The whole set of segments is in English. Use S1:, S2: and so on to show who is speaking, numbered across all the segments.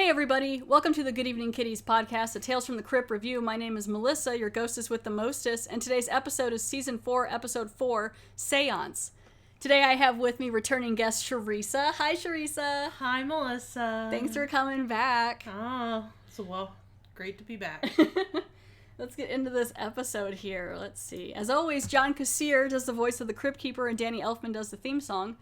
S1: Hey everybody, welcome to the Good Evening Kitties podcast, a Tales from the Crypt review. My name is Melissa, your ghostess with the mostest, and today's episode is Season 4, Episode 4, Seance. Today I have with me returning guest Cheresa. Hi Cheresa.
S2: Hi Melissa.
S1: Thanks for coming back.
S2: Oh, great to be back.
S1: Let's get into this episode here. Let's see. As always, John Kassir does the voice of the Crypt Keeper and Danny Elfman does the theme song.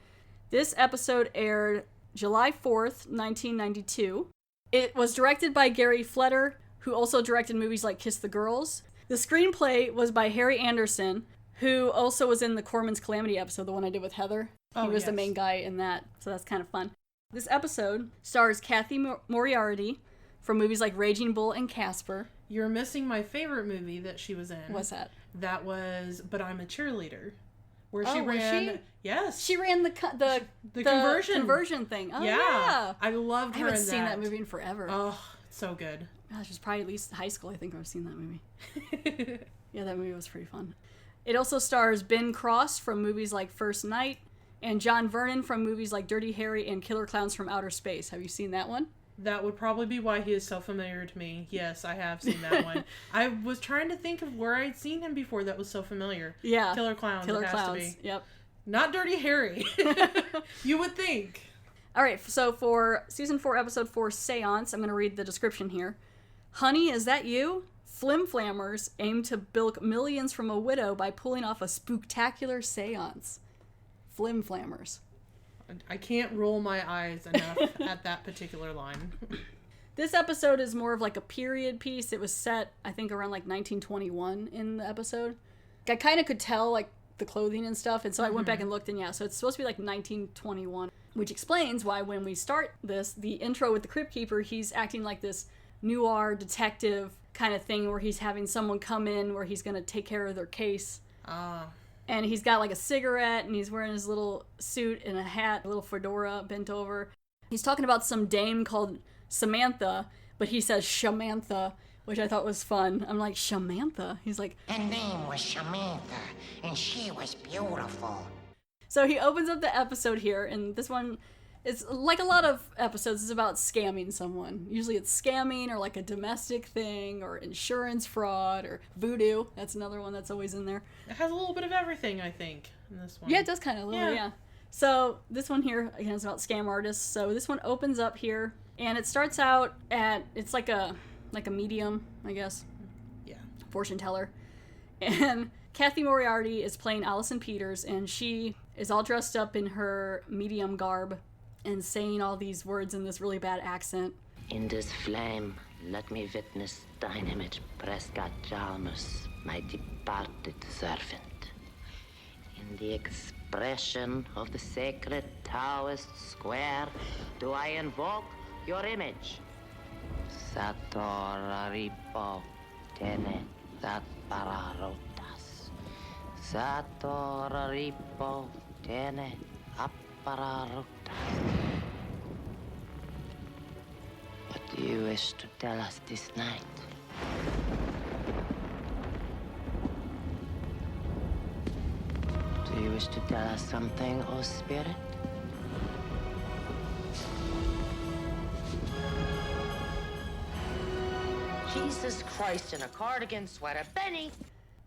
S1: This episode aired July 4th, 1992. It was directed by Gary Fletter, who also directed movies like Kiss the Girls. The screenplay was by Harry Anderson, who also was in the Corman's Calamity episode, the one I did with Heather. He was the main guy in that, so that's kind of fun. This episode stars Kathy Moriarty from movies like Raging Bull and Casper.
S2: You're missing my favorite movie that she was in.
S1: What's that?
S2: That was But I'm a Cheerleader. Where
S1: she
S2: ran...
S1: Was she?
S2: Yes.
S1: She ran the conversion thing. Oh, yeah.
S2: I loved her in that.
S1: I haven't seen that movie in forever.
S2: Oh, it's so good.
S1: Gosh, it was probably at least high school, I think I've seen that movie. Yeah, that movie was pretty fun. It also stars Ben Cross from movies like First Night and John Vernon from movies like Dirty Harry and Killer Clowns from Outer Space. Have you seen that one?
S2: That would probably be why he is so familiar to me. Yes, I have seen that one. I was trying to think of where I'd seen him before that was so familiar.
S1: Yeah.
S2: Killer Clowns.
S1: Killer
S2: it has
S1: Clowns.
S2: to be.
S1: Yep.
S2: Not Dirty Harry. You would think.
S1: All right, so for Season 4, Episode 4, Seance, I'm going to read the description here. Honey, is that you? Flim-flammers aim to bilk millions from a widow by pulling off a spooktacular seance. Flim-flammers.
S2: I can't roll my eyes enough at that particular line.
S1: This episode is more of like a period piece. It was set, I think, around like 1921 in the episode. I kind of could tell like the clothing and stuff, and so I went back and looked, and yeah, so it's supposed to be like 1921, which explains why when we start this, the intro with the Crypt Keeper, he's acting like this noir detective kind of thing where he's having someone come in where he's going to take care of their case. And he's got like a cigarette, and he's wearing his little suit and a hat, a little fedora bent over. He's talking about some dame called Samantha, but he says Shamantha, which I thought was fun. I'm like, Shamantha? He's like...
S3: Her name was Samantha, and she was beautiful.
S1: So he opens up the episode here, and this one... It's like a lot of episodes, it's about scamming someone. Usually it's scamming or like a domestic thing or insurance fraud or voodoo. That's another one that's always in there.
S2: It has a little bit of everything, I think, in this one.
S1: Yeah, it does kind of a little, yeah. So this one here, again, is about scam artists. So this one opens up here, and it starts out at, it's like a medium, I guess.
S2: Yeah.
S1: Fortune teller. And Kathy Moriarty is playing Allison Peters, and she is all dressed up in her medium garb and saying all these words in this really bad accent.
S3: In this flame, let me witness thine image, Prescott Chalmers, my departed servant. In the expression of the sacred Taoist square, do I invoke your image. Satoraripo tene appararotas. Satoraripo tene appararotas. What do you wish to tell us this night? Do you wish to tell us something, O spirit? Jesus Christ, in a cardigan sweater. Benny!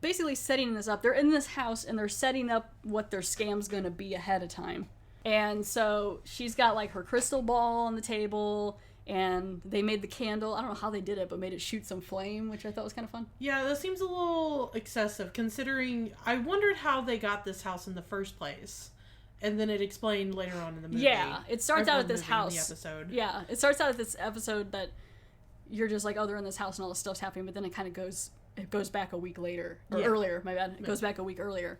S1: Basically setting this up. They're in this house, and they're setting up what their scam's gonna be ahead of time. And so she's got like her crystal ball on the table, and they made the candle. I don't know how they did it, but made it shoot some flame, which I thought was kind of fun.
S2: Yeah, that seems a little excessive considering I wondered how they got this house in the first place. And then it explained later on in the movie.
S1: Yeah, it starts out at this house.
S2: In the episode.
S1: Yeah, it starts out at this episode that you're just like, oh, they're in this house and all this stuff's happening, but then it kind of goes back a week later. Or earlier, my bad. It goes back a week earlier.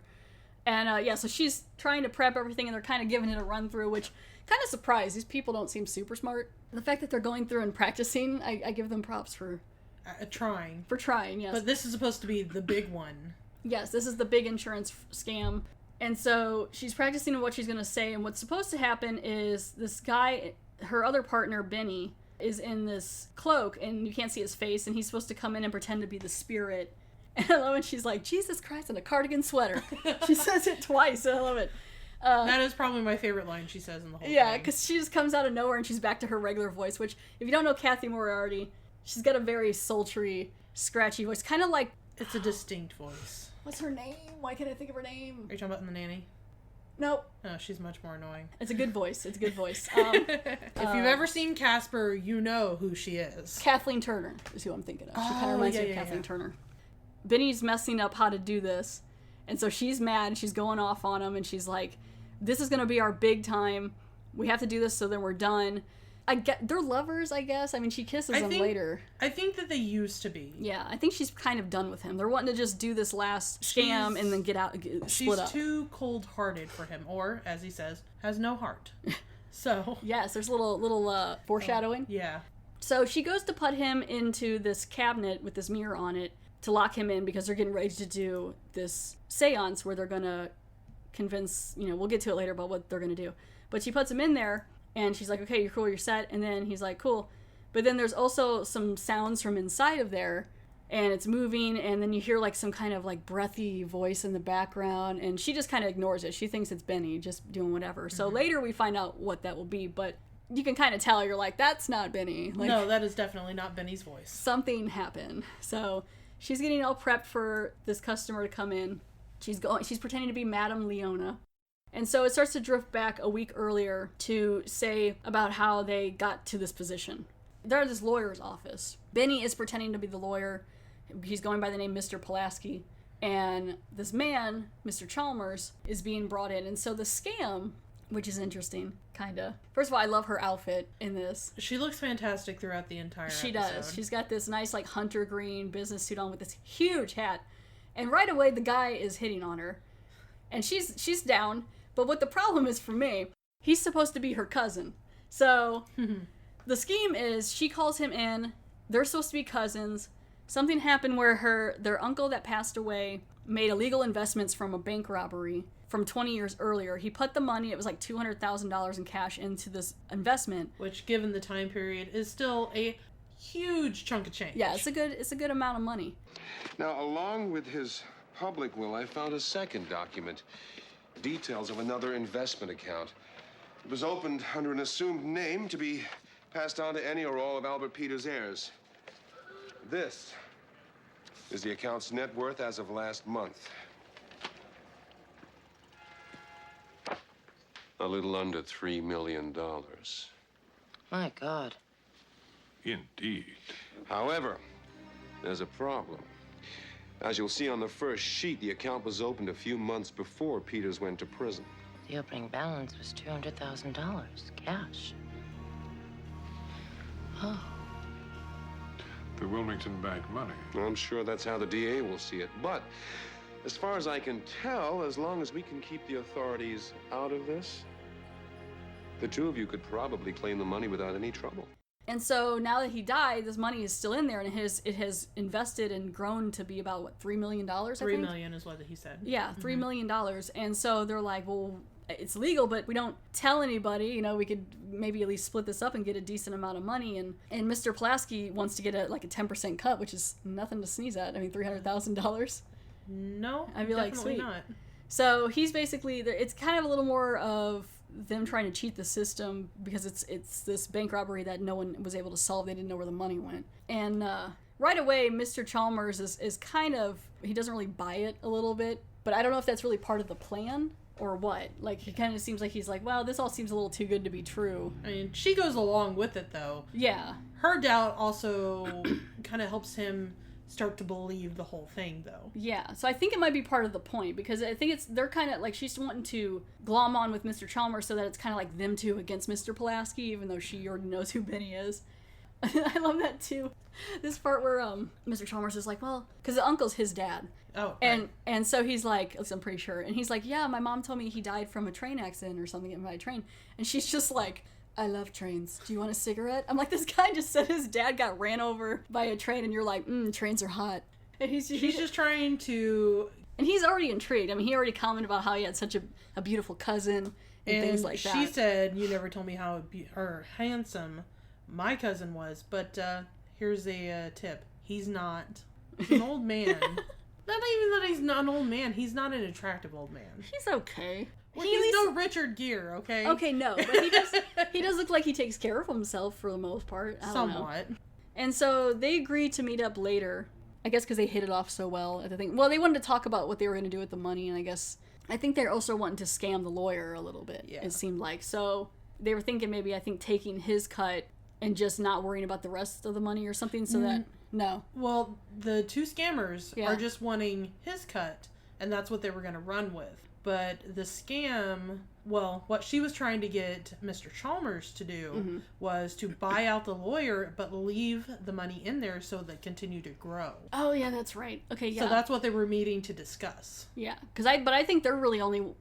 S1: And, so she's trying to prep everything, and they're kind of giving it a run-through, which kind of surprised. These people don't seem super smart. The fact that they're going through and practicing, I give them props for...
S2: trying.
S1: For trying, yes.
S2: But this is supposed to be the big one.
S1: Yes, this is the big insurance scam. And so she's practicing what she's going to say, and what's supposed to happen is this guy, her other partner, Benny, is in this cloak, and you can't see his face, and he's supposed to come in and pretend to be the spirit. And I love when she's like, Jesus Christ, in a cardigan sweater. She says it twice, and I love it.
S2: That is probably my favorite line she says in the whole thing.
S1: Yeah, because she just comes out of nowhere and she's back to her regular voice, which, if you don't know Kathy Moriarty, she's got a very sultry, scratchy voice. Kind of like...
S2: It's a distinct voice.
S1: What's her name? Why can't I think of her name?
S2: Are you talking about in The Nanny?
S1: Nope.
S2: No, she's much more annoying.
S1: It's a good voice. It's a good voice.
S2: If you've ever seen Casper, you know who she is.
S1: Kathleen Turner is who I'm thinking of. She kind of reminds me of Kathleen Turner. Benny's messing up how to do this, and so she's mad. She's going off on him, and she's like, this is going to be our big time. We have to do this so then we're done. They're lovers, I guess. I mean, she kisses him later.
S2: I think that they used to be.
S1: Yeah, I think she's kind of done with him. They're wanting to just do this last scam and then get out, split up.
S2: She's too cold-hearted for him, or, as he says, has no heart. So...
S1: Yes, there's a little foreshadowing.
S2: Yeah.
S1: So she goes to put him into this cabinet with this mirror on it to lock him in because they're getting ready to do this seance where they're going to convince, we'll get to it later about what they're going to do. But she puts him in there. And she's like, okay, you're cool, you're set. And then he's like, cool. But then there's also some sounds from inside of there. And it's moving. And then you hear like some kind of like breathy voice in the background. And she just kind of ignores it. She thinks it's Benny just doing whatever. So later we find out what that will be. But you can kind of tell, you're like, that's not Benny. Like,
S2: no, that is definitely not Benny's voice.
S1: Something happened. So she's getting all prepped for this customer to come in. She's pretending to be Madame Leona. And so it starts to drift back a week earlier to say about how they got to this position. They're at this lawyer's office. Benny is pretending to be the lawyer. He's going by the name Mr. Pulaski. And this man, Mr. Chalmers, is being brought in. And so the scam, which is interesting, kind of. First of all, I love her outfit in this.
S2: She looks fantastic throughout the entire episode.
S1: She does. She's got this nice, like, hunter green business suit on with this huge hat. And right away, the guy is hitting on her. And she's down. But what the problem is for me, he's supposed to be her cousin. So the scheme is she calls him in. They're supposed to be cousins. Something happened where their uncle that passed away made illegal investments from a bank robbery from 20 years earlier. He put the money, it was like $200,000 in cash, into this investment.
S2: Which, given the time period, is still a huge chunk of change.
S1: Yeah, it's a good amount of money.
S4: Now, along with his public will, I found a second document. Details of another investment account. It was opened under an assumed name to be passed on to any or all of Albert Peters' heirs. This is the account's net worth as of last month. A little under $3 million.
S3: My God.
S4: Indeed. However, there's a problem. As you'll see on the first sheet, the account was opened a few months before Peters went to prison.
S3: The opening balance was $200,000, cash. Oh.
S5: The Wilmington Bank money.
S4: I'm sure that's how the DA will see it. But as far as I can tell, as long as we can keep the authorities out of this, the two of you could probably claim the money without any trouble.
S1: And so now that he died, this money is still in there, and it has invested and grown to be about, what, $3 million, I think?
S2: $3 million is what he said.
S1: Yeah, $3 million. And so they're like, well, it's legal, but we don't tell anybody. We could maybe at least split this up and get a decent amount of money. And Mr. Pulaski wants to get a 10% cut, which is nothing to sneeze at. I mean, $300,000.
S2: No,
S1: I'd be like, sweet.
S2: not.
S1: So he's basically, it's kind of a little more of them trying to cheat the system because it's this bank robbery that no one was able to solve. They didn't know where the money went. And right away, Mr. Chalmers is kind of, he doesn't really buy it a little bit, but I don't know if that's really part of the plan or what. Like, he kind of seems like he's like, well, this all seems a little too good to be true.
S2: I mean, she goes along with it, though.
S1: Yeah.
S2: Her doubt also kind of helps him start to believe the whole thing, though.
S1: Yeah, so I think it might be part of the point, because I think they're kind of like, she's wanting to glom on with Mr. Chalmers so that it's kind of like them two against Mr. Pulaski, even though she already knows who Benny is. I love that too. This part where Mr. Chalmers is like, well, because the uncle's his dad.
S2: Oh, right.
S1: And so he's like, at least I'm pretty sure, and he's like, yeah, my mom told me he died from a train accident or something, by a train. And she's just like, I love trains. Do you want a cigarette? I'm like, this guy just said his dad got ran over by a train, and you're like, trains are hot. And he's
S2: just trying to...
S1: And he's already intrigued. I mean, he already commented about how he had such a beautiful cousin and things like that.
S2: She said, you never told me how handsome my cousin was, but here's a tip. He's not. He's an old man. Not even that he's not an old man. He's not an attractive old man.
S1: He's okay.
S2: Well, he's no Richard Gere, okay?
S1: Okay, no, but he does look like he takes care of himself for the most part. I don't
S2: Somewhat.
S1: know. And so they agreed to meet up later. I guess because they hit it off so well at the thing. Well, they wanted to talk about what they were going to do with the money, and I think they're also wanting to scam the lawyer a little bit. Yeah. It seemed like. So they were thinking maybe taking his cut and just not worrying about the rest of the money or something. So that no.
S2: Well, the two scammers are just wanting his cut, and that's what they were going to run with. But the scam, well, what she was trying to get Mr. Chalmers to do was to buy out the lawyer, but leave the money in there so they continue to grow.
S1: Oh, yeah, that's right. Okay, yeah.
S2: So that's what they were meeting to discuss.
S1: Yeah, but I think they're really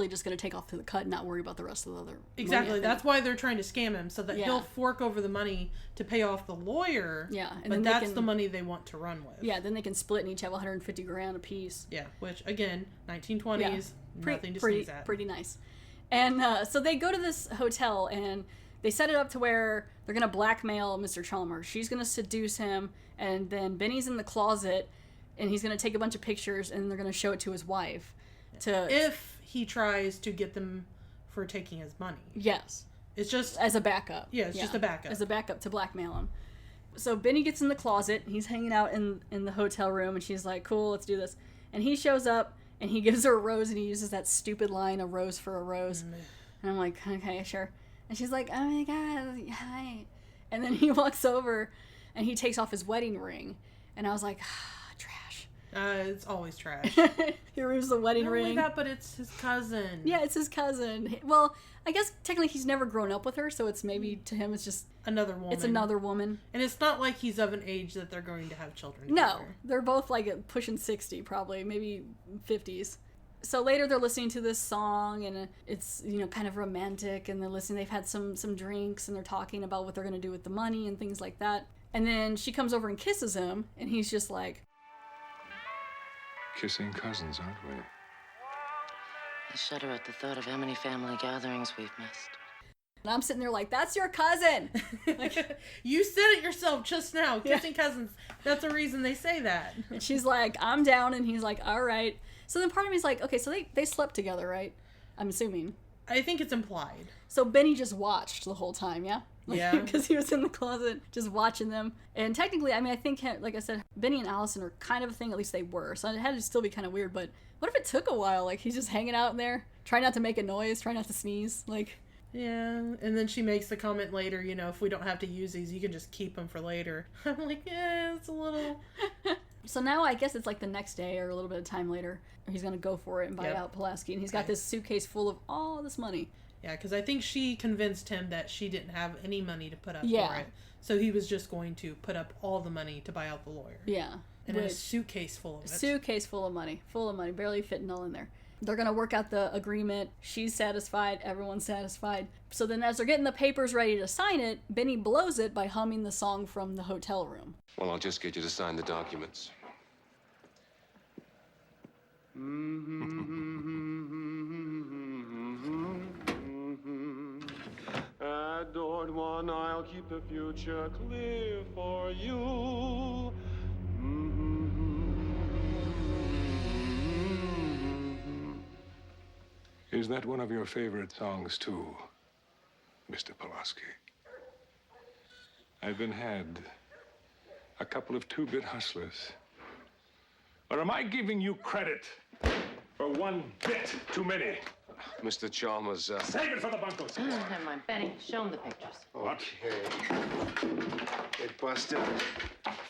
S1: just going to take off to the cut and not worry about the rest of the other
S2: Exactly.
S1: money,
S2: that's why they're trying to scam him, so that he'll fork over the money to pay off the lawyer.
S1: Yeah, and
S2: but that's the money they want to run with.
S1: Yeah, then they can split and each have $150,000 a piece.
S2: Yeah, which again, 1920s, nothing to sneeze at.
S1: Pretty nice. And so they go to this hotel and they set it up to where they're going to blackmail Mr. Chalmers. She's going to seduce him, and then Benny's in the closet and he's going to take a bunch of pictures and they're going to show it to his wife.
S2: If he tries to get them for taking his money.
S1: Yes.
S2: It's just
S1: as a backup.
S2: Yeah, it's just a backup.
S1: As a backup to blackmail him. So Benny gets in the closet. He's hanging out in the hotel room, and she's like, cool, let's do this. And he shows up, and he gives her a rose, and he uses that stupid line, a rose for a rose. And I'm like, okay, sure. And she's like, oh my God, hi. And then he walks over, and he takes off his wedding ring. And I was like, trash.
S2: It's always trash.
S1: He removes the wedding ring.
S2: Not only that, but it's his cousin.
S1: Yeah, it's his cousin. Well, I guess technically he's never grown up with her, so it's maybe to him it's just
S2: another woman.
S1: It's another woman.
S2: And it's not like he's of an age that they're going to have children
S1: together. No, they're both like pushing 60 probably, maybe 50s. So later they're listening to this song and it's, kind of romantic, and they're listening. They've had some drinks and they're talking about what they're going to do with the money and things like that. And then she comes over and kisses him, and he's just like,
S5: kissing cousins, aren't we?
S3: I shudder at the thought of how many family gatherings we've missed.
S1: And I'm sitting there like, that's your cousin! Like,
S2: you said it yourself just now, kissing cousins. That's the reason they say that.
S1: And she's like, I'm down, and he's like, all right. So then part of me is like, okay, so they slept together, right? I'm assuming.
S2: I think it's implied.
S1: So Benny just watched the whole time, yeah?
S2: Yeah.
S1: Because he was in the closet just watching them. And technically, I think, like I said, Benny and Allison are kind of a thing, at least they were. So it had to still be kind of weird, but what if it took a while? Like, he's just hanging out in there, trying not to make a noise, trying not to sneeze, like...
S2: Yeah, and then she makes the comment later, if we don't have to use these, you can just keep them for later. I'm like, yeah, it's a little...
S1: So now I guess it's like the next day or a little bit of time later, he's going to go for it and buy out Pulaski, and he's got this suitcase full of all this money.
S2: Yeah, because I think she convinced him that she didn't have any money to put up for it. So he was just going to put up all the money to buy out the lawyer.
S1: Yeah.
S2: And a suitcase full of it.
S1: Suitcase full of money, barely fitting all in there. They're going to work out the agreement. She's satisfied. Everyone's satisfied. So then as they're getting the papers ready to sign it, Benny blows it by humming the song from the hotel room.
S4: Well, I'll just get you to sign the documents. Adored one, I'll keep the future clear for you.
S5: Is that one of your favorite songs, too, Mr. Pulaski? I've been had a couple of two-bit hustlers. Or am I giving you credit for one bit too many?
S4: Mr. Chalmers,
S5: Save it for the bunco squad.
S3: Never mind. Benny, show him the pictures.
S5: What?
S4: Hey, Buster,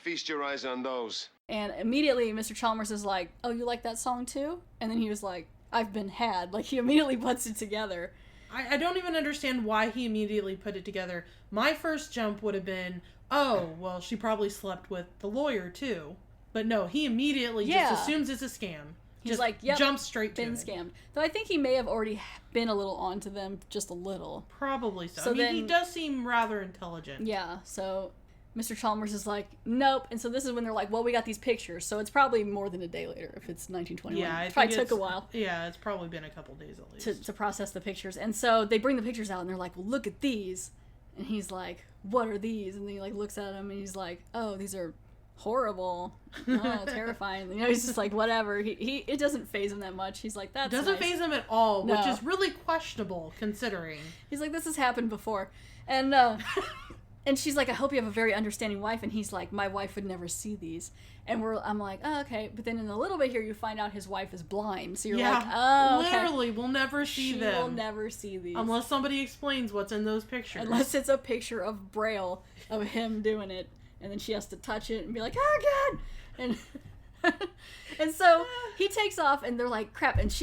S4: feast your eyes on those.
S1: And immediately Mr. Chalmers is like, oh, you like that song too? And then he was like, I've been had. Like, he immediately puts it together.
S2: I don't even understand why he immediately put it together. My first jump would have been, oh, well, she probably slept with the lawyer too. But no, he immediately just assumes it's a scam.
S1: He's like, yep,
S2: jumps straight to it.
S1: Been scammed. Though I think he may have already been a little onto them, just a little.
S2: Probably so. I mean, he does seem rather intelligent.
S1: Yeah, so Mr. Chalmers is like, nope. And so this is when they're like, well, we got these pictures. So it's probably more than a day later if it's 1921.
S2: Yeah,
S1: it probably took a while.
S2: Yeah, it's probably been a couple days at least.
S1: To process the pictures. And so they bring the pictures out and they're like, well, look at these. And he's like, what are these? And he like looks at them and he's like, oh, these are horrible. Oh, terrifying. You know, he's just like, whatever. It doesn't faze him that much. He's like, that's
S2: doesn't
S1: nice.
S2: faze him at all,
S1: No.
S2: which is really questionable considering.
S1: He's like, this has happened before. And and she's like, I hope you have a very understanding wife. And he's like, my wife would never see these. And I'm like, oh, okay. But then in a little bit here, you find out his wife is blind. So you're like, oh, okay.
S2: Literally, we'll never see them.
S1: She will never see these.
S2: Unless somebody explains what's in those pictures.
S1: Unless it's a picture of Braille of him doing it. And then she has to touch it and be like, oh, God! And so he takes off, and they're like, crap. And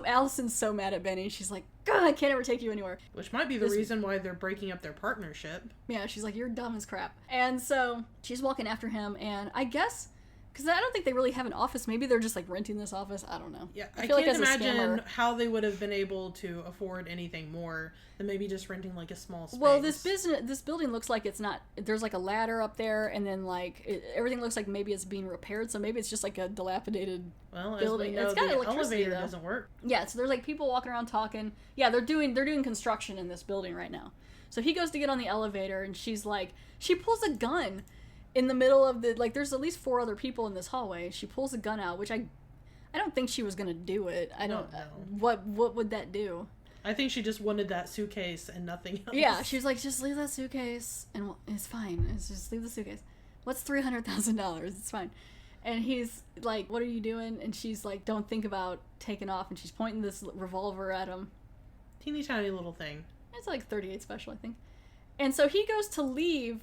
S1: Allison's so mad at Benny. She's like, God, I can't ever take you anywhere.
S2: Which might be the reason why they're breaking up their partnership.
S1: Yeah, she's like, you're dumb as crap. And so she's walking after him, and I guess, because I don't think they really have an office. Maybe they're just like renting this office. I don't know.
S2: Yeah,
S1: I
S2: can't
S1: as
S2: imagine how they would have been able to afford anything more than maybe just renting like a small space.
S1: Well, this building looks like it's not. There's like a ladder up there, and then like everything looks like maybe it's being repaired. So maybe it's just like a dilapidated building.
S2: As we know,
S1: it's got
S2: the
S1: electricity,
S2: elevator
S1: though.
S2: doesn't work.
S1: Yeah, so there's like people walking around talking. Yeah, they're doing construction in this building right now. So he goes to get on the elevator, and she's like, she pulls a gun in the middle of the, like, there's at least 4 other people in this hallway. She pulls a gun out, which I don't think she was gonna do it. I don't know. What would that do?
S2: I think she just wanted that suitcase and nothing else.
S1: Yeah, she was like, just leave that suitcase, and it's fine. It's just leave the suitcase. What's $300,000? It's fine. And he's like, what are you doing? And she's like, don't think about taking off. And she's pointing this revolver at him.
S2: Teeny tiny little thing.
S1: It's like 38 special, I think. And so he goes to leave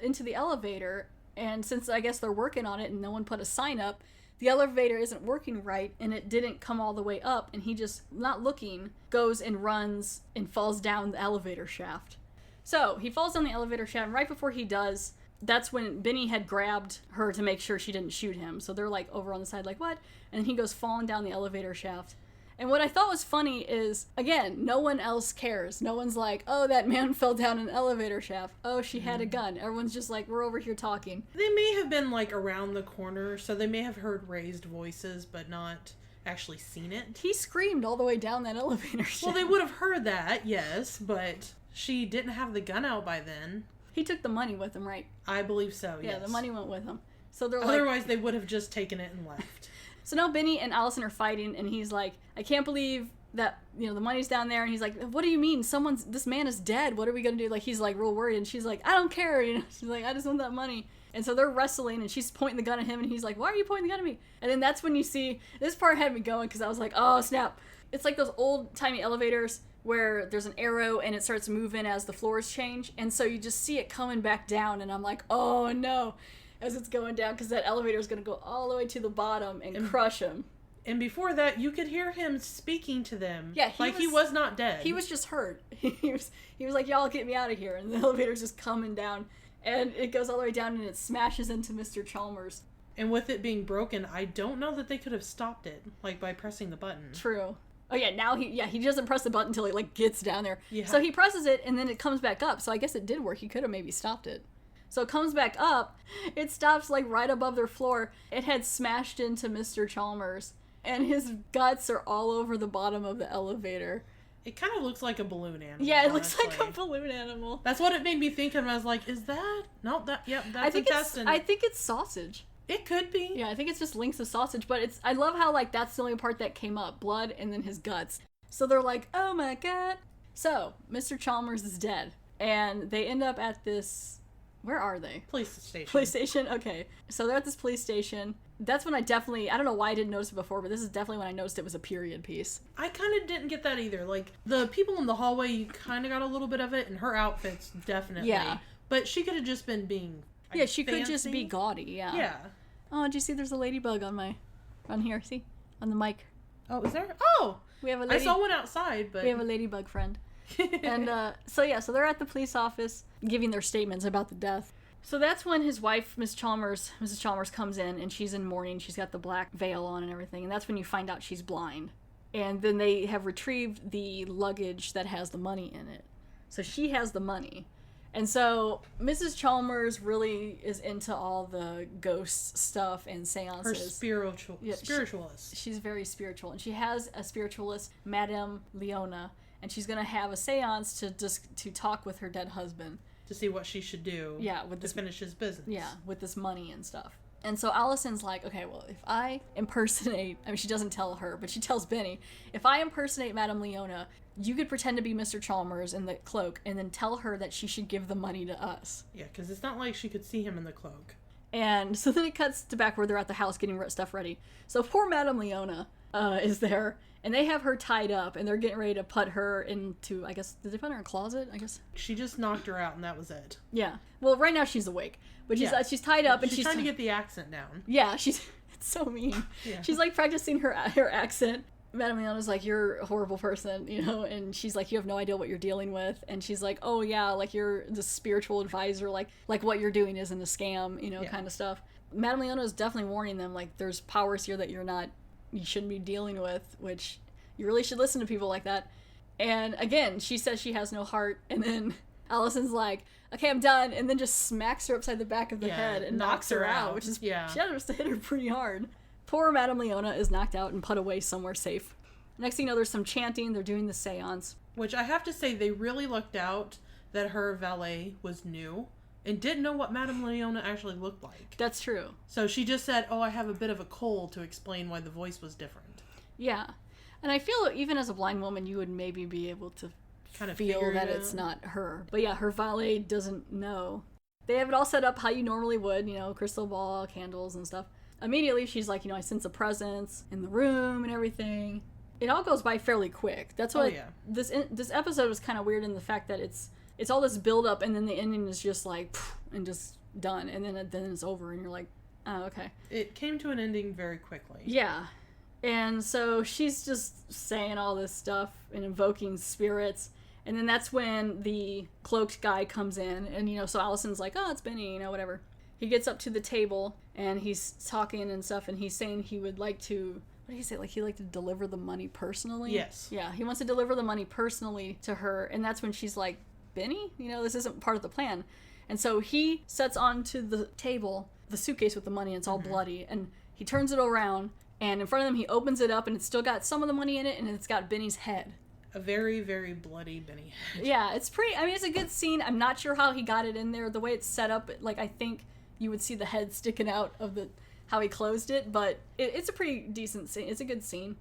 S1: into the elevator, and since I guess they're working on it and no one put a sign up, the elevator isn't working right, and it didn't come all the way up, and he just, not looking, goes and runs and falls down the elevator shaft. So he falls down the elevator shaft, and right before he does, that's when Benny had grabbed her to make sure she didn't shoot him. So they're like over on the side like, what? And then he goes falling down the elevator shaft. And what I thought was funny is, again, no one else cares. No one's like, oh, that man fell down an elevator shaft. Oh, she had a gun. Everyone's just like, we're over here talking.
S2: They may have been like around the corner, so they may have heard raised voices, but not actually seen it.
S1: He screamed all the way down that elevator shaft.
S2: Well, they would have heard that, yes, but she didn't have the gun out by then.
S1: He took the money with him, right?
S2: I believe so, yes.
S1: Yeah, the money went with him. So they're
S2: Otherwise, they would have just taken it and left.
S1: So now Benny and Allison are fighting, and he's like, I can't believe that, you know, the money's down there. And he's like, what do you mean? This man is dead. What are we going to do? Like, he's like real worried. And she's like, I don't care. You know, she's like, I just want that money. And so they're wrestling, and she's pointing the gun at him, and he's like, why are you pointing the gun at me? And then that's when you see, this part had me going, because I was like, oh, snap. It's like those old-timey elevators where there's an arrow, and it starts moving as the floors change. And so you just see it coming back down, and I'm like, oh, no, as it's going down, because that elevator is going to go all the way to the bottom and crush him.
S2: And before that, you could hear him speaking to them.
S1: Yeah,
S2: he was not dead.
S1: He was just hurt. He was like, y'all get me out of here. And the elevator's just coming down. And it goes all the way down, and it smashes into Mr. Chalmers.
S2: And with it being broken, I don't know that they could have stopped it, like by pressing the button.
S1: True. Oh yeah, now he doesn't press the button until he like gets down there.
S2: Yeah.
S1: So he presses it, and then it comes back up. So I guess it did work. He could have maybe stopped it. So it comes back up. It stops like right above their floor. It had smashed into Mr. Chalmers, and his guts are all over the bottom of the elevator.
S2: It kind of looks like a balloon animal.
S1: Yeah, it looks like a balloon animal.
S2: That's what it made me think of. I was like, is that? No, that's intestine.
S1: I think it's sausage.
S2: It could be.
S1: Yeah, I think it's just links of sausage, but I love how like that's the only part that came up. Blood and then his guts. So they're like, oh my god. So, Mr. Chalmers is dead. And they end up at this... Where are they?
S2: Police station.
S1: Police station? Okay. So they're at this police station. That's when I don't know why I didn't notice it before, but this is definitely when I noticed it was a period piece.
S2: I kind of didn't get that either. Like, the people in the hallway, you kind of got a little bit of it, and her outfits, definitely.
S1: Yeah.
S2: But she could have just been being
S1: Yeah, she
S2: fancy.
S1: could just be gaudy, yeah.
S2: Yeah.
S1: Oh, did you see there's a ladybug on here, see? On the mic.
S2: Oh, is there? Oh!
S1: We have a
S2: I saw one outside, but...
S1: We have a ladybug friend. And, so they're at the police office giving their statements about the death. So that's when his wife, Mrs. Chalmers comes in, and she's in mourning. She's got the black veil on and everything, and that's when you find out she's blind. And then they have retrieved the luggage that has the money in it. So she has the money. And so Mrs. Chalmers really is into all the ghost stuff and seances.
S2: Her spiritualist.
S1: She's very spiritual, and she has a spiritualist, Madame Leona, and she's going to have a seance to talk with her dead husband.
S2: To see what she should do.
S1: Yeah,
S2: to finish his business.
S1: Yeah, with this money and stuff. And so Allison's like, okay, well, if I impersonate, I mean, she doesn't tell her, but she tells Benny, if I impersonate Madame Leona, you could pretend to be Mr. Chalmers in the cloak and then tell her that she should give the money to us.
S2: Yeah, because it's not like she could see him in the cloak.
S1: And so then it cuts to back where they're at the house getting stuff ready. So poor Madame Leona is there, and they have her tied up, and they're getting ready to put her into, I guess, did they put her in a closet, I guess?
S2: She just knocked her out, and that was it.
S1: Yeah. Well, right now she's awake. But she's tied up, and
S2: she's trying to get the accent down.
S1: Yeah, it's so mean. Yeah. She's like practicing her accent. Madame Leona's like, you're a horrible person, you know, and she's like, you have no idea what you're dealing with. And she's like, oh yeah, like you're the spiritual advisor, like what you're doing isn't a scam, you know, kind of stuff. Madame Leona is definitely warning them, like, there's powers here that you shouldn't be dealing with, which you really should listen to people like that. And again, she says she has no heart, and then Allison's like, okay, I'm done, and then just smacks her upside the back of the head and knocks her out, which is, she had to hit her pretty hard. Poor Madame Leona is knocked out and put away somewhere safe. Next thing you know, there's some chanting, they're doing the seance.
S2: Which I have to say, they really looked out that her valet was new and didn't know what Madame Leona actually looked like.
S1: That's true.
S2: So she just said, oh, I have a bit of a cold, to explain why the voice was different.
S1: Yeah. And I feel even as a blind woman, you would maybe be able to kind of feel that it's not her. But yeah, her valet doesn't know. They have it all set up how you normally would, you know, crystal ball, candles and stuff. Immediately she's like, you know, I sense a presence in the room and everything. It all goes by fairly quick. That's what this episode was kind of weird in the fact that it's all this build up and then the ending is just like and just done, and then it's over and you're like, oh, okay.
S2: It came to an ending very quickly.
S1: Yeah. And so she's just saying all this stuff and invoking spirits. And then that's when the cloaked guy comes in. And, you know, so Allison's like, oh, it's Benny, you know, whatever. He gets up to the table and he's talking and stuff. And he's saying he would like to, what did he say? Like, he'd like to deliver the money personally?
S2: Yes.
S1: Yeah, he wants to deliver the money personally to her. And that's when she's like, Benny? You know, this isn't part of the plan. And so he sets onto the table the suitcase with the money and it's all bloody. And he turns it around. And in front of them, he opens it up, and it's still got some of the money in it, and it's got Benny's head.
S2: A very, very bloody Benny head.
S1: Yeah, it's pretty, I mean, it's a good scene. I'm not sure how he got it in there. The way it's set up, like, I think you would see the head sticking out of how he closed it, but it's a pretty decent scene. It's a good scene.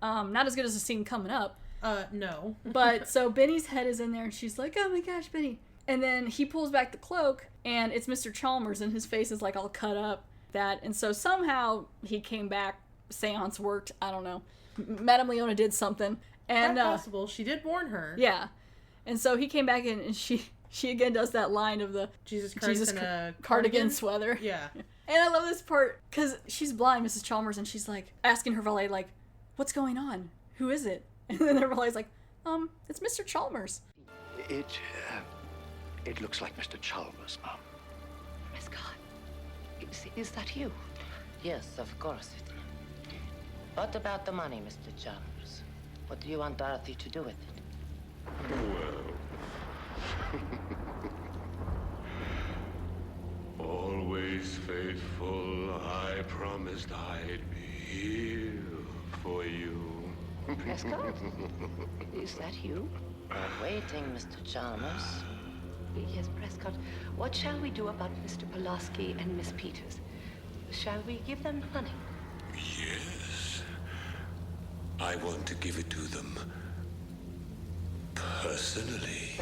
S1: Not as good as the scene coming up.
S2: No.
S1: But, so Benny's head is in there, and she's like, oh my gosh, Benny. And then he pulls back the cloak, and it's Mr. Chalmers, and his face is, like, all cut up. And so somehow he came back. Seance worked. I don't know. Madame Leona did something. And
S2: not possible. She did warn her.
S1: Yeah. And so he came back in and she again does that line of the
S2: Jesus Christ in a
S1: cardigan sweater.
S2: Yeah.
S1: And I love this part because she's blind, Mrs. Chalmers, and she's like asking her valet, like, what's going on? Who is it? And then her valet's like, it's Mr. Chalmers.
S6: It looks like Mr. Chalmers, Mom.
S3: Prescott, is that you? Yes, of course it is. What about the money, Mr. Chalmers? What do you want Dorothy to do with it?
S5: Well... Always faithful, I promised I'd be here for you.
S3: Prescott? Is that you? Waiting, Mr. Chalmers.
S7: Yes, Prescott. What shall we do about Mr. Pulaski and Miss Peters? Shall we give them the money?
S5: Yes. I want to give it to them personally.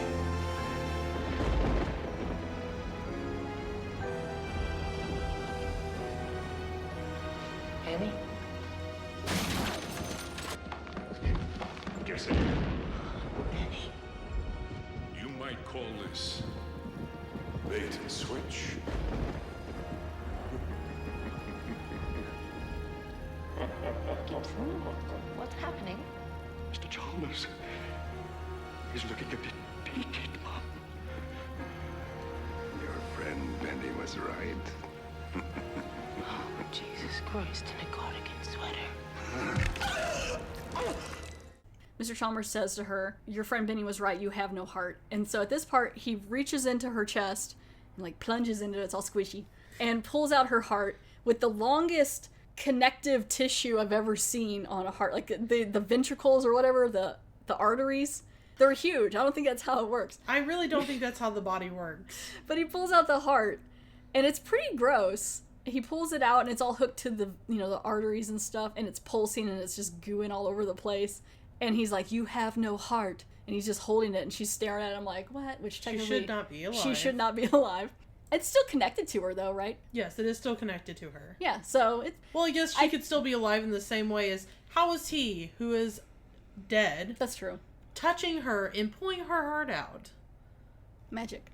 S3: Penny?
S5: Guess it.
S3: Penny.
S5: You might call this bait and switch.
S7: Gibson, what's happening?
S6: Mr. Chalmers, he's looking a bit peaked, Mom.
S4: Your friend Benny was right.
S3: Oh, Jesus Christ, in a cardigan sweater.
S1: Mr. Chalmers says to her, your friend Benny was right, you have no heart. And so at this part, he reaches into her chest and like plunges into it, it's all squishy, and pulls out her heart with the longest connective tissue I've ever seen on a heart. Like the ventricles or whatever, the arteries, they're huge. I don't think that's how it works.
S2: I really don't think that's how the body works.
S1: But he pulls out the heart, and it's pretty gross. he pulls it out and it's all hooked to the, the arteries and stuff, and it's pulsing and it's just gooing all over the place. And he's like, "You have no heart." And he's just holding it, and she's staring at him like, "What?" Which technically
S2: she should not be alive.
S1: She should not be alive. It's still connected to her, though, right?
S2: Yes, it is still connected to her.
S1: Yeah, so it.
S2: Well, I guess she could still be alive in the same way as, how is he, who is dead?
S1: That's true.
S2: Touching her and pulling her heart out.
S1: Magic.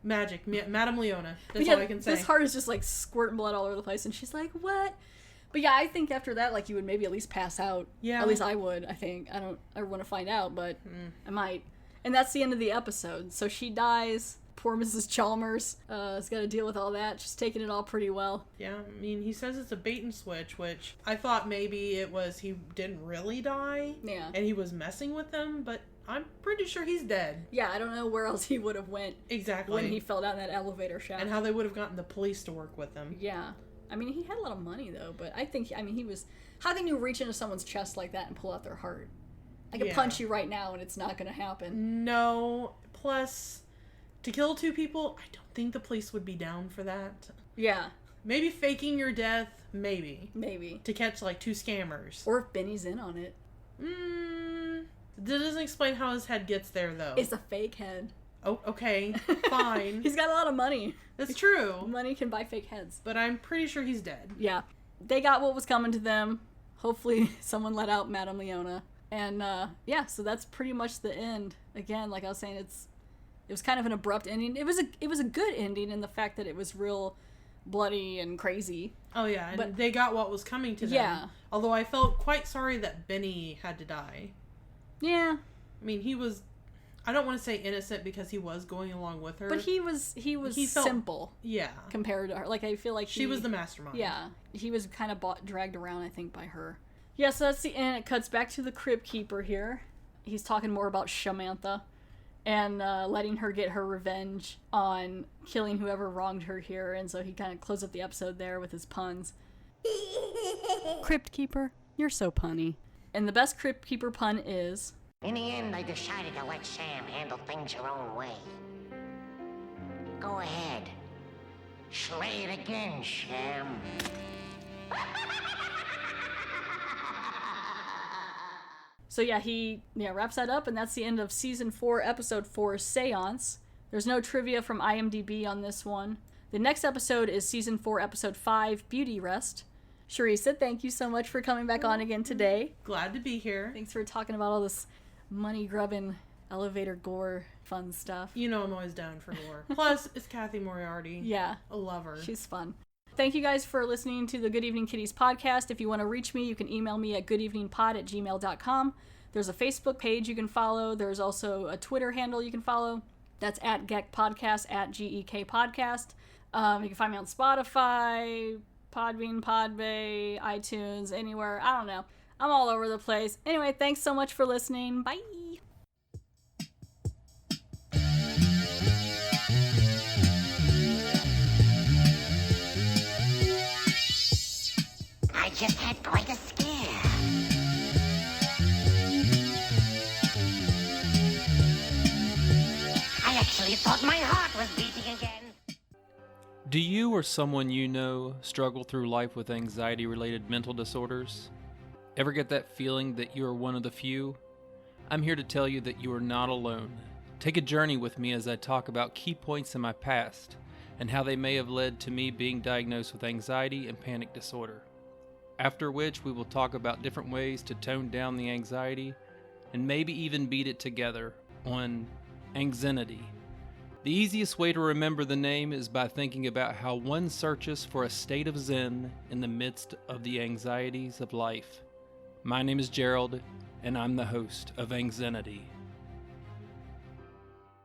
S2: Madame Leona. That's all I can say.
S1: This heart is just like squirting blood all over the place, and she's like, "What?" But yeah, I think after that, like, you would maybe at least pass out.
S2: Yeah.
S1: At least I would, I think. I don't ever want to find out, but I might. And that's the end of the episode. So she dies. Poor Mrs. Chalmers has got to deal with all that. She's taking it all pretty well.
S2: Yeah, I mean, he says it's a bait and switch, which I thought maybe it was he didn't really die.
S1: Yeah.
S2: And he was messing with them, but I'm pretty sure he's dead.
S1: Yeah, I don't know where else he would have went.
S2: Exactly.
S1: When he fell down that elevator shaft.
S2: And how they would have gotten the police to work with him.
S1: Yeah. I mean, he had a lot of money, though, but I think, he was... How can you reach into someone's chest like that and pull out their heart? I could punch you right now and it's not going to happen.
S2: No. Plus, to kill 2 people, I don't think the police would be down for that.
S1: Yeah.
S2: Maybe faking your death, maybe.
S1: Maybe.
S2: To catch, like, 2 scammers.
S1: Or if Benny's in on it.
S2: That doesn't explain how his head gets there, though.
S1: It's a fake head.
S2: Oh, okay. Fine.
S1: He's got a lot of money.
S2: That's true.
S1: Money can buy fake heads.
S2: But I'm pretty sure he's dead.
S1: Yeah. They got what was coming to them. Hopefully someone let out Madame Leona. And, yeah, so that's pretty much the end. Again, like I was saying, it was kind of an abrupt ending. It was a good ending in the fact that it was real bloody and crazy.
S2: Oh, yeah, and they got what was coming to them.
S1: Yeah.
S2: Although I felt quite sorry that Benny had to die.
S1: Yeah.
S2: I mean, he was... I don't want to say innocent because he was going along with her.
S1: But he was simple.
S2: Yeah.
S1: Compared to her. Like, I feel like
S2: she was the mastermind.
S1: Yeah. He was kind of dragged around, I think, by her. Yeah, so that's the end. It cuts back to the Crypt Keeper here. He's talking more about Samantha and letting her get her revenge on killing whoever wronged her here. And so he kind of closed up the episode there with his puns. Crypt Keeper, you're so punny. And the best Crypt Keeper pun is...
S8: In the end, I decided to let Sam handle things her own way. Go ahead. Slay it again, Sam.
S1: So yeah, he wraps that up, and that's the end of Season 4, Episode 4, Seance. There's no trivia from IMDb on this one. The next episode is Season 4, Episode 5, Beauty Rest. Cheresa, thank you so much for coming back on again today.
S2: Glad to be here.
S1: Thanks for talking about all this money-grubbing, elevator gore fun stuff.
S2: You know I'm always down for gore. Plus, it's Kathy Moriarty.
S1: Yeah.
S2: I love her.
S1: She's fun. Thank you guys for listening to the Good Evening Kitties podcast. If you want to reach me, you can email me at goodeveningpod@gmail.com. There's a Facebook page you can follow. There's also a Twitter handle you can follow. That's at GEK Podcast, at GEK Podcast. You can find me on Spotify, Podbean, Podbay, iTunes, anywhere. I don't know. I'm all over the place. Anyway, thanks so much for listening. Bye.
S8: I just had quite a scare. I actually thought my heart was beating again.
S9: Do you or someone you know struggle through life with anxiety-related mental disorders? Ever get that feeling that you are one of the few? I'm here to tell you that you are not alone. Take a journey with me as I talk about key points in my past and how they may have led to me being diagnosed with anxiety and panic disorder. After which, we will talk about different ways to tone down the anxiety and maybe even beat it together on AnxZenity. The easiest way to remember the name is by thinking about how one searches for a state of zen in the midst of the anxieties of life. My name is Gerald, and I'm the host of AnxZenity.